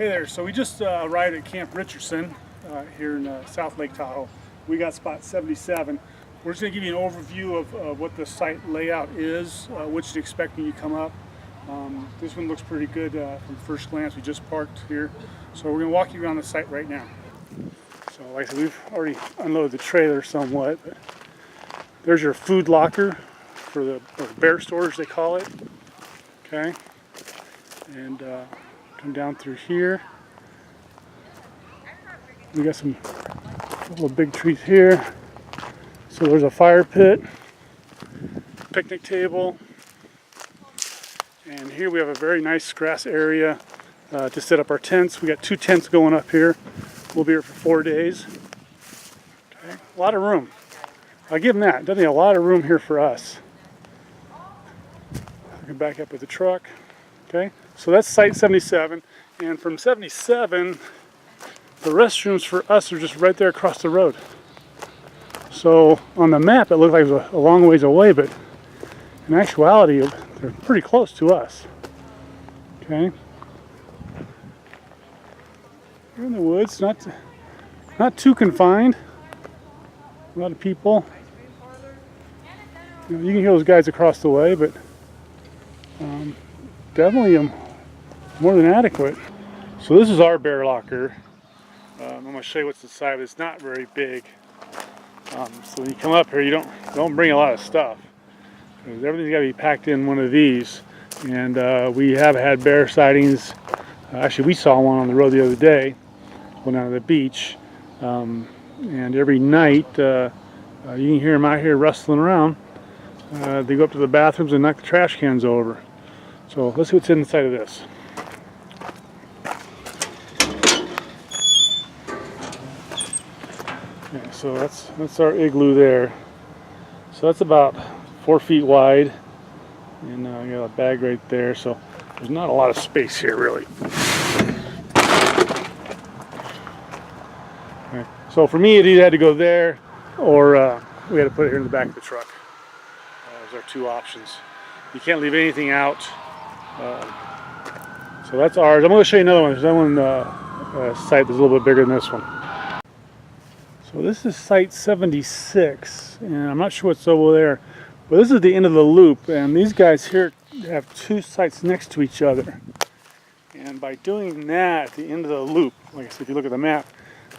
Hey there, so we just arrived at Camp Richardson here in South Lake Tahoe. We got spot 77. We're just going to give you an overview of what the site layout is, what you expect when you come up. This one looks pretty good from first glance. We just parked here. So we're going to walk you around the site right now. So like I said, we've already unloaded the trailer somewhat. But there's your food locker for the bear storage, they call it. Okay. And come down through here. We got some couple of big trees here. So there's a fire pit, picnic table, and here we have a very nice grass area to set up our tents. We got 2 tents going up here. We'll be here for 4 days. Okay. A lot of room. I'll give them that. Definitely a lot of room here for us. I can back up with the truck. Okay. So that's site 77, and from 77, the restrooms for us are just right there across the road. So on the map it looked like it was a long ways away, but in actuality they're pretty close to us. Okay. We're in the woods, not too confined. A lot of people. You can hear those guys across the way, but definitely more than adequate. So this is our bear locker. I'm going to show you what's inside. It's not very big. So when you come up here, you don't bring a lot of stuff. Everything's got to be packed in one of these. And we have had bear sightings. Actually, we saw one on the road the other day, going down to the beach. And every night, you can hear them out here rustling around. They go up to the bathrooms and knock the trash cans over. So let's see what's inside of this. Okay, so that's our igloo there. So that's about 4 feet wide, and we got a bag right there. So there's not a lot of space here, really. Okay. So for me, it either had to go there, or we had to put it here in the back of the truck. Those are 2 options. You can't leave anything out. So that's ours. I'm going to show you another one. There's another one site that's a little bit bigger than this one. So this is site 76, and I'm not sure what's over there, but this is the end of the loop, and these guys here have 2 sites next to each other. And by doing that at the end of the loop, like I said, if you look at the map,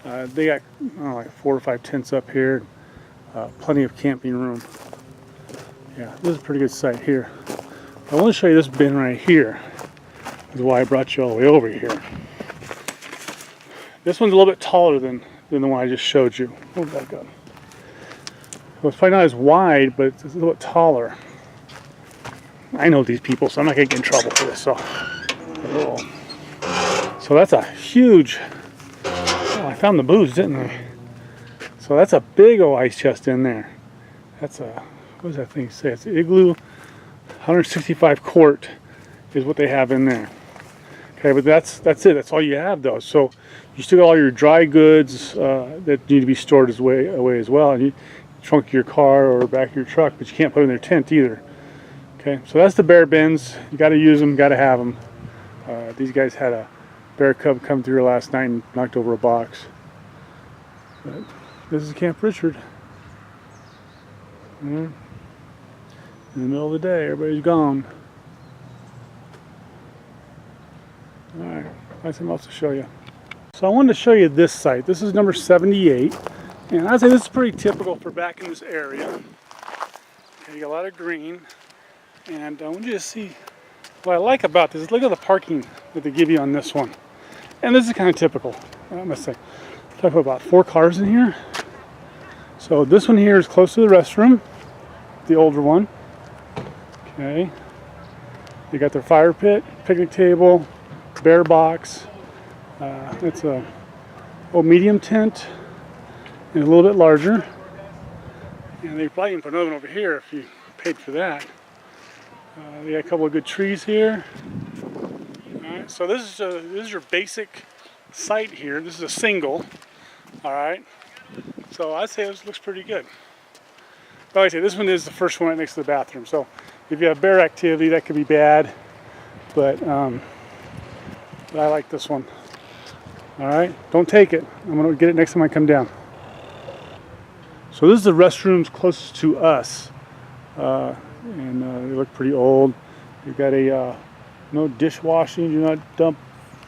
they got like 4 or 5 tents up here, plenty of camping room. Yeah, this is a pretty good site here. I want to show you this bin right here. That's why I brought you all the way over here. This one's a little bit taller than the one I just showed you. Move back up. Well, it's probably not as wide, but it's a little bit taller. I know these people, so I'm not going to get in trouble for this. So that's a huge... Oh, I found the booze, didn't I? So that's a big old ice chest in there. That's a... What does that thing say? It's an igloo. 165 quart is what they have in there. Okay, but that's it. That's all you have, though. So you still got all your dry goods that need to be stored away as well. And you trunk your car or back of your truck, but you can't put them in their tent either. Okay, so that's the bear bins. You got to use them. Got to have them. These guys had a bear cub come through last night and knocked over a box. But this is Camp Richard. In the middle of the day, everybody's gone. Alright, I have something else to show you. So I wanted to show you this site. This is number 78. And I'd say this is pretty typical for back in this area. Okay, you got a lot of green. And I want you to see what I like about this. Look at the parking that they give you on this one. And this is kind of typical, I must say. Talk about 4 cars in here. So this one here is close to the restroom, the older one. Okay, they got their fire pit, picnic table, bear box. It's a medium tent and a little bit larger. And they probably even put another one over here if you paid for that. They got a couple of good trees here. All right, so this is your basic site here. This is a single. All right, so I'd say this looks pretty good. But like I say, this one is the first one right next to the bathroom. So if you have bear activity, that could be bad. But I like this one. All right, don't take it. I'm gonna get it next time I come down. So this is the restrooms closest to us, and they look pretty old. You've got a no dishwashing. Do not dump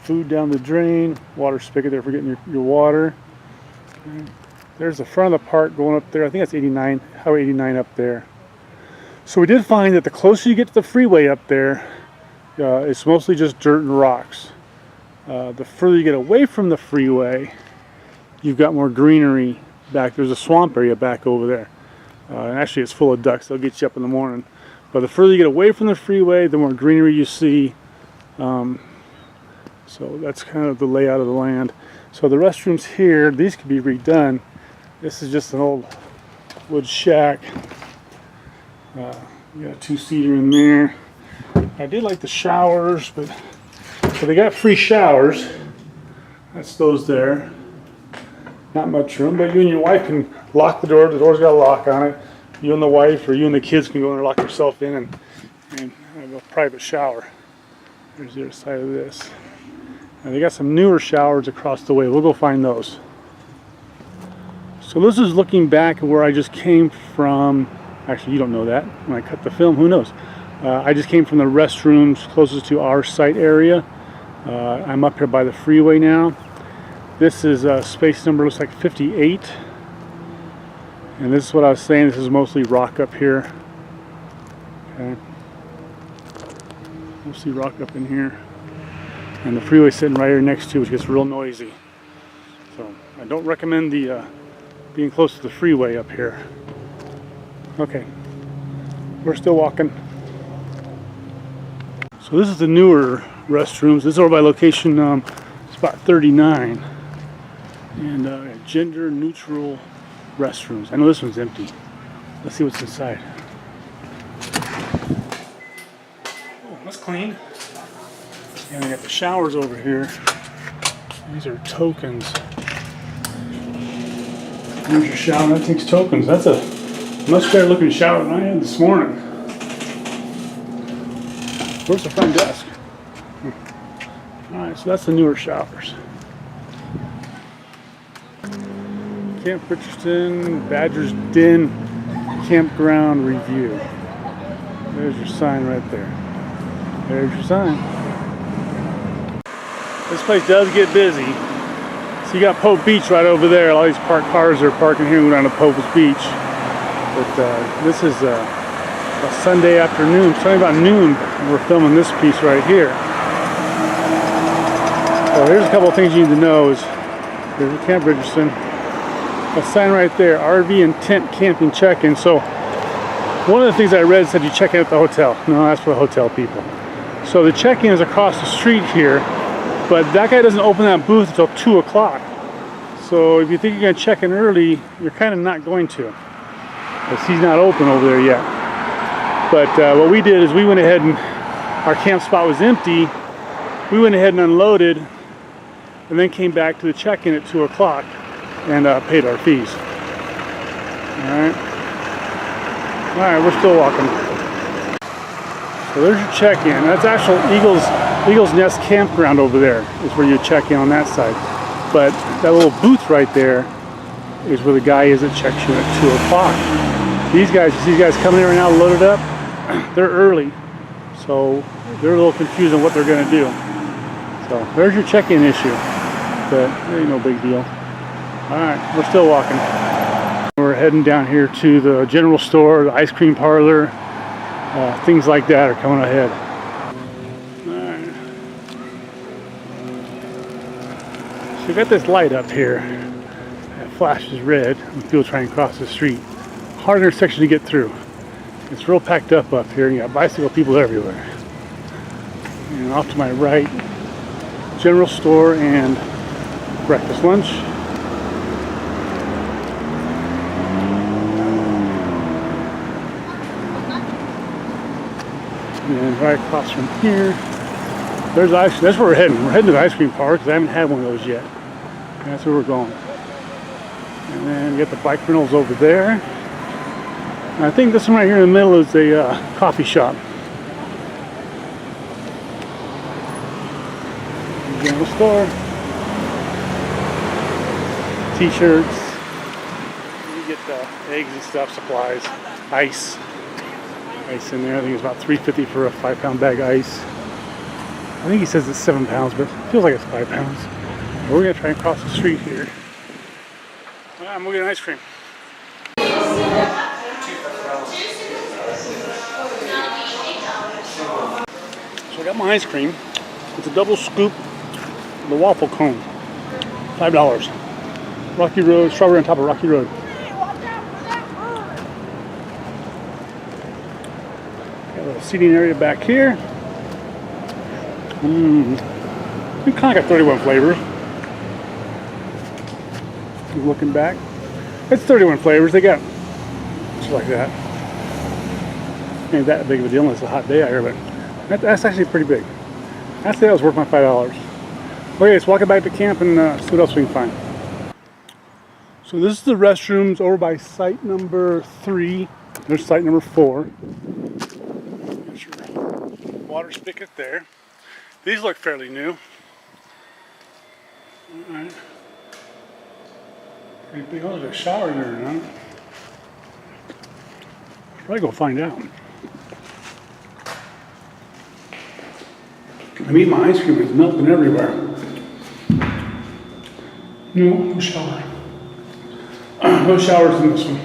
food down the drain. Water spigot there for getting your water. Okay. There's the front of the park going up there. I think that's 89, Highway 89 up there. So we did find that the closer you get to the freeway up there, it's mostly just dirt and rocks. The further you get away from the freeway, you've got more greenery back. There's a swamp area back over there. And actually it's full of ducks. They'll get you up in the morning. But the further you get away from the freeway, the more greenery you see. So that's kind of the layout of the land. So the restrooms here, these could be redone. This is just an old wood shack. You got a two-seater in there. I did like the showers, but so they got free showers. That's those there. Not much room, but you and your wife can lock the door. The door's got a lock on it. You and the wife, or you and the kids, can go in there, lock yourself in, and have a private shower. There's the other side of this. And they got some newer showers across the way. We'll go find those. So this is looking back at where I just came from. Actually, you don't know that. When I cut the film, who knows? I just came from the restrooms closest to our site area. I'm up here by the freeway now. This is space number, looks like 58. And this is what I was saying, this is mostly rock up here. Okay. Mostly rock up in here. And the freeway sitting right here next to it, which gets real noisy. So I don't recommend the being close to the freeway up here. Okay, we're still walking. So this is the newer restrooms. This is over by location spot 39. And gender neutral restrooms. I know this one's empty. Let's see what's inside. Oh, that's clean. And they got the showers over here. These are tokens. Here's your shower. That takes tokens. That's a much better looking shower than I had this morning. Where's the front desk? Alright, so that's the newer showers. Camp Richardson, Badger's Den, Campground Review. There's your sign right there. There's your sign. This place does get busy. So you got Pope Beach right over there. All these parked cars are parking here and going down to Pope's Beach. But this is a Sunday afternoon, starting about noon. We're filming this piece right here. So here's a couple of things you need to know. There's Camp Richardson. A sign right there, RV and tent camping check-in. So one of the things I read said you check in at the hotel. No, that's for the hotel people. So the check-in is across the street here, but that guy doesn't open that booth until 2 o'clock. So if you think you're going to check in early, you're kind of not going to, because he's not open over there yet. But what we did is we went ahead and our camp spot was empty. We went ahead and unloaded, and then came back to the check-in at 2 o'clock and paid our fees. Alright, we're still walking. So there's your check-in. That's actual Eagle's Nest Campground over there is where you check in on that side. But that little booth right there is where the guy is that checks you at 2 o'clock. These guys coming in right now loaded up, they're early. So they're a little confused on what they're going to do. So there's your check-in issue. But it ain't no big deal. Alright, we're still walking. We're heading down here to the general store, the ice cream parlor. Things like that are coming ahead. Alright. So we got this light up here. It flashes red when people try and cross the street. Hard intersection to get through. It's real packed up here. You got bicycle people everywhere. And off to my right, general store and breakfast lunch. And right across from here, there's ice. That's where we're heading. We're heading to the ice cream park because I haven't had one of those yet. And that's where we're going. And then we got the bike rentals over there. And I think this one right here in the middle is a coffee shop. General store. t-shirts. You get eggs and stuff, supplies, ice in there. I think it's about $3.50 for a 5-pound bag of ice. I think he says it's 7 pounds, but it feels like it's 5 pounds. But we're gonna try and cross the street here. I'm gonna get an ice cream. So I got my ice cream. It's a double scoop, the waffle cone, $5. Rocky Road, strawberry on top of Rocky Road. Got a little seating area back here. We kind of got 31 flavors. Looking back, it's 31 flavors. They got just like that. Ain't that big of a deal unless it's a hot day out here, but that's actually pretty big. I'd say that was worth my $5. Okay, let's walk it back to camp and see what else we can find. So this is the restrooms over by site number 3. There's site number 4. There's your water spigot there. These look fairly new. All right. Pretty big. Oh, there's a shower there now. Probably go find out. I mean, my ice cream is melting everywhere. No shower. No showers in this one.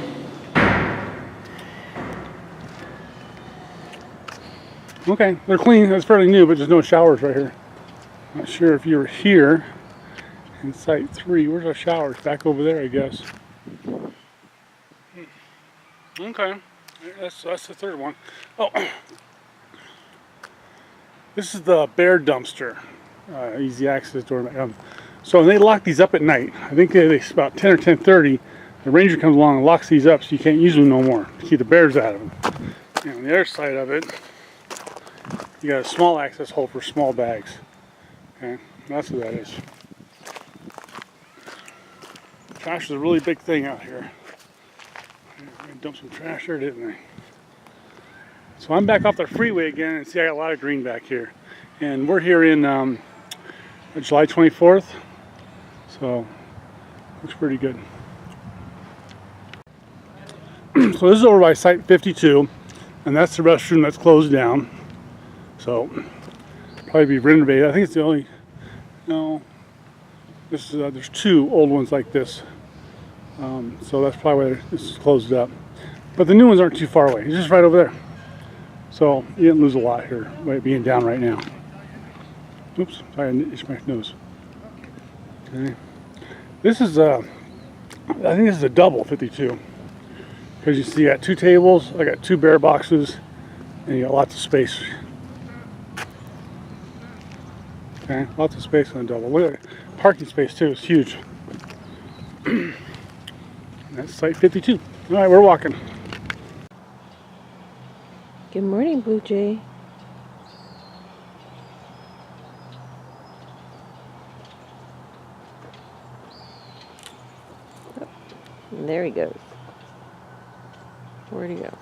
Okay, they're clean. That's fairly new, but there's no showers right here. Not sure if you were here in site 3. Where's our showers? Back over there, I guess. Okay, that's the third one. Oh, this is the bear dumpster. Easy access door. So when they lock these up at night, I think it's about 10 or 10:30. The ranger comes along and locks these up, so you can't use them no more to keep the bears out of them. And on the other side of it, you got a small access hole for small bags. Okay, that's what that is. Trash is a really big thing out here. They dumped some trash there, didn't they? So I'm back off the freeway again, and see I got a lot of green back here. And we're here in July 24th, so looks pretty good. So this is over by site 52, and that's the restroom that's closed down. So probably be renovated. I think it's the only. No, this is there's 2 old ones like this. So that's probably why this is closed up. But the new ones aren't too far away. It's just right over there. So you didn't lose a lot here by it being down right now. Oops, sorry, I itched my nose. Okay, this is I think this is a double 52. Because you see, you got 2 tables, I got 2 bear boxes, and you got lots of space. Okay, lots of space on a double. Look at that. Parking space too, it's huge. That's site 52. All right, we're walking. Good morning, Blue Jay. Oh, there he goes. Where'd he go?